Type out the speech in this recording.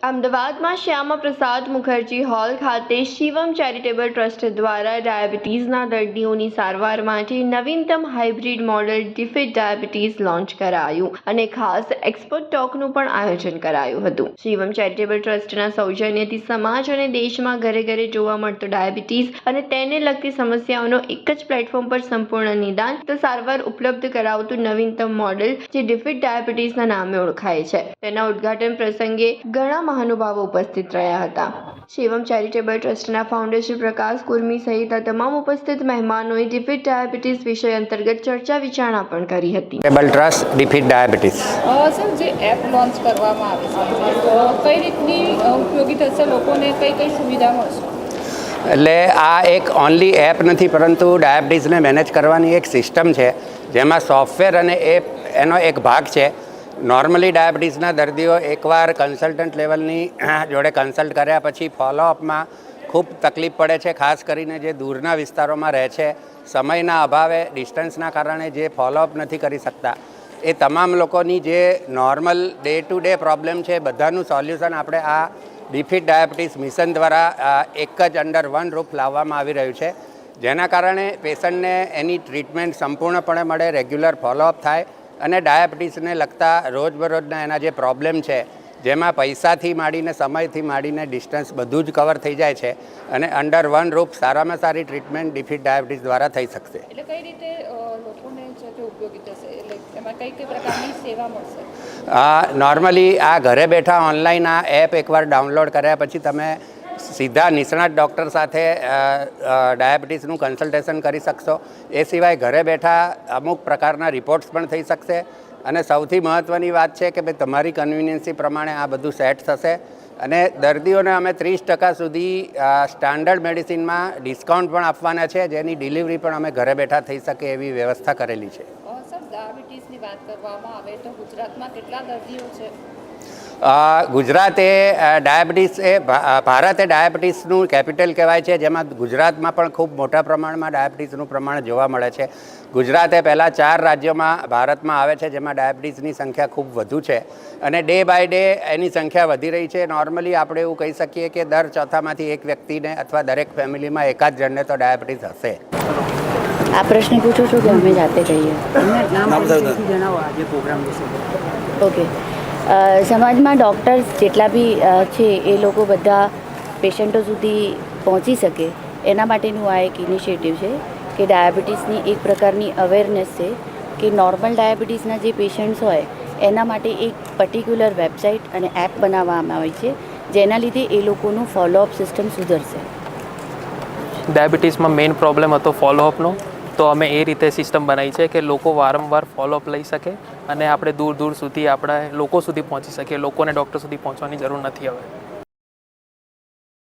અમદાવાદમાં શ્યામા પ્રસાદ મુખર્જી હોલ ખાતે Shivam charitable trust દ્વારા ડાયાબિટીસના દર્દીઓની સારવાર માટે નવીનતમ હાઇબ્રિડ મોડેલ ડિફિટ ડાયાબિટીસ લોન્ચ કરાયું અને ખાસ એક્સપર્ટ ટોકનું પણ આયોજન કરાયું હતું. શિવમ ચેરિટેબલ ટ્રસ્ટના સૌજન્યથી સમાજ અને દેશમાં ઘરે ઘરે જોવા મળતો ડાયાબિટીસ અને તેને લગતી સમસ્યાઓનો એક જ પ્લેટફોર્મ પર સંપૂર્ણ નિદાન તથા સારવાર ઉપલબ્ધ કરાવતું નવીનતમ મોડેલ જે ડિફિટ ડાયાબિટીસના નામે ઓળખાય છે. તેના ઉદ્ઘાટન પ્રસંગે ઘણા મહાનુભાવો ઉપસ્થિત રહ્યા હતા. શિવમ ચેરિટેબલ ટ્રસ્ટના ફાઉન્ડર શ્રી પ્રકાશ કુર્મી સહિત તમામ ઉપસ્થિત મહેમાનોએ ડિફિટ ડાયાબિટીસ વિષય અંતર્ગત ચર્ચા વિચારણા પણ કરી હતી. ચેરિટેબલ ટ્રસ્ટ ડિફિટ ડાયાબિટીસ સર, જે એપ લોન્ચ કરવામાં આવે છે કઈ રીતની ઉપયોગી થશે, લોકોને કઈ કઈ સુવિધા મળશે? એટલે આ એક ઓનલી એપ નથી, પરંતુ ડાયાબિટીસને મેનેજ કરવાની એક સિસ્ટમ છે, જેમાં સોફ્ટવેર અને એપ એનો એક ભાગ છે. નોર્મલી ડાયાબિટીસના દર્દીઓ એકવાર કન્સલ્ટન્ટ લેવલની જોડે કન્સલ્ટ કર્યા પછી ફોલોઅપમાં ખૂબ તકલીફ પડે છે. ખાસ કરીને જે દૂરના વિસ્તારોમાં રહે છે, સમયના અભાવે, ડિસ્ટન્સના કારણે જે ફોલોઅપ નથી કરી શકતા, એ તમામ લોકોની જે normal day to day problem છે, બધાનું સોલ્યુશન આપણે આ ડિફિટ ડાયાબિટીસ મિશન દ્વારા એક જ અંડર વન રૂફ લાવવામાં આવી રહ્યું છે, જેના કારણે પેશન્ટને એની ટ્રીટમેન્ટ સંપૂર્ણપણે મળે, રેગ્યુલર ફોલોઅપ થાય અને ડાયાબિટીસને લગતા રોજબરોજના એના જે પ્રોબ્લેમ છે, જેમાં પૈસાથી માંડીને સમયથી માંડીને ડિસ્ટન્સ બધું જ કવર થઈ જાય છે અને અંડર વન રૂપ સારામાં સારી ટ્રીટમેન્ટ ડિફિટ ડાયાબિટીસ દ્વારા થઈ શકશે. એટલે કઈ રીતે લોકોને છે તે ઉપયોગી થશે, એટલે એમાં કઈ કઈ પ્રકારની સેવા મળશે? નોર્મલી આ ઘરે બેઠા ઓનલાઈન આ એપ એકવાર ડાઉનલોડ કર્યા પછી તમે સીધા નિષ્ણાત ડૉક્ટર સાથે ડાયાબિટીસનું કન્સલ્ટેશન કરી શકશો. એ સિવાય ઘરે બેઠા અમુક પ્રકારના રિપોર્ટ્સ પણ થઈ શકશે અને સૌથી મહત્ત્વની વાત છે કે ભાઈ તમારી કન્વિનિયન્સી પ્રમાણે આ બધું સેટ થશે અને દર્દીઓને અમે 30% સુધી સ્ટાન્ડર્ડ મેડિસિનમાં ડિસ્કાઉન્ટ પણ આપવાના છે, જેની ડિલિવરી પણ અમે ઘરે બેઠા થઈ શકે એવી વ્યવસ્થા કરેલી છે. સર, ડાયાબિટીસની વાત કરવામાં આવે તો ગુજરાતમાં કેટલા દર્દીઓ છે? ગુજરાત એ ડાયાબિટીસ એ ભારત એ ડાયાબિટીસનું કેપિટલ કહેવાય છે, જેમાં ગુજરાતમાં પણ ખૂબ મોટા પ્રમાણમાં ડાયાબિટીસનું પ્રમાણ જોવા મળે છે. ગુજરાત એ પહેલાં 4 રાજ્યોમાં ભારતમાં આવે છે, જેમાં ડાયાબિટીસની સંખ્યા ખૂબ વધુ છે અને ડે બાય ડે એની સંખ્યા વધી રહી છે. નોર્મલી આપણે એવું કહી શકીએ કે દર ચોથામાંથી એક વ્યક્તિને અથવા દરેક ફેમિલીમાં એકાદ જણને તો ડાયાબિટીસ હશે. આ પ્રશ્ન પૂછો છો કે અમે જાતે કહીએ? ઓકે. સમાજમાં ડૉક્ટર્સ જેટલા બી છે એ લોકો બધા પેશન્ટો સુધી પહોંચી શકે એના માટેનું આ એક ઇનિશિયેટિવ છે કે ડાયાબિટીસની એક પ્રકારની અવેરનેસ છે કે નોર્મલ ડાયાબિટીસના જે પેશન્ટ્સ હોય એના માટે એક પર્ટિક્યુલર વેબસાઇટ અને એપ બનાવવામાં આવી છે, જેના લીધે એ લોકોનું ફોલોઅપ સિસ્ટમ સુધરશે. ડાયાબિટીસમાં મેઇન પ્રોબ્લેમ હતો ફોલોઅપનો, તો અમે એ રીતે સિસ્ટમ બનાવી છે કે લોકો વારંવાર ફોલોઅપ લઈ શકે અને આપણે દૂર દૂર સુધી આપણા લોકો સુધી પહોંચી શકીએ. લોકોને ડૉક્ટર સુધી પહોંચવાની જરૂર નથી હવે.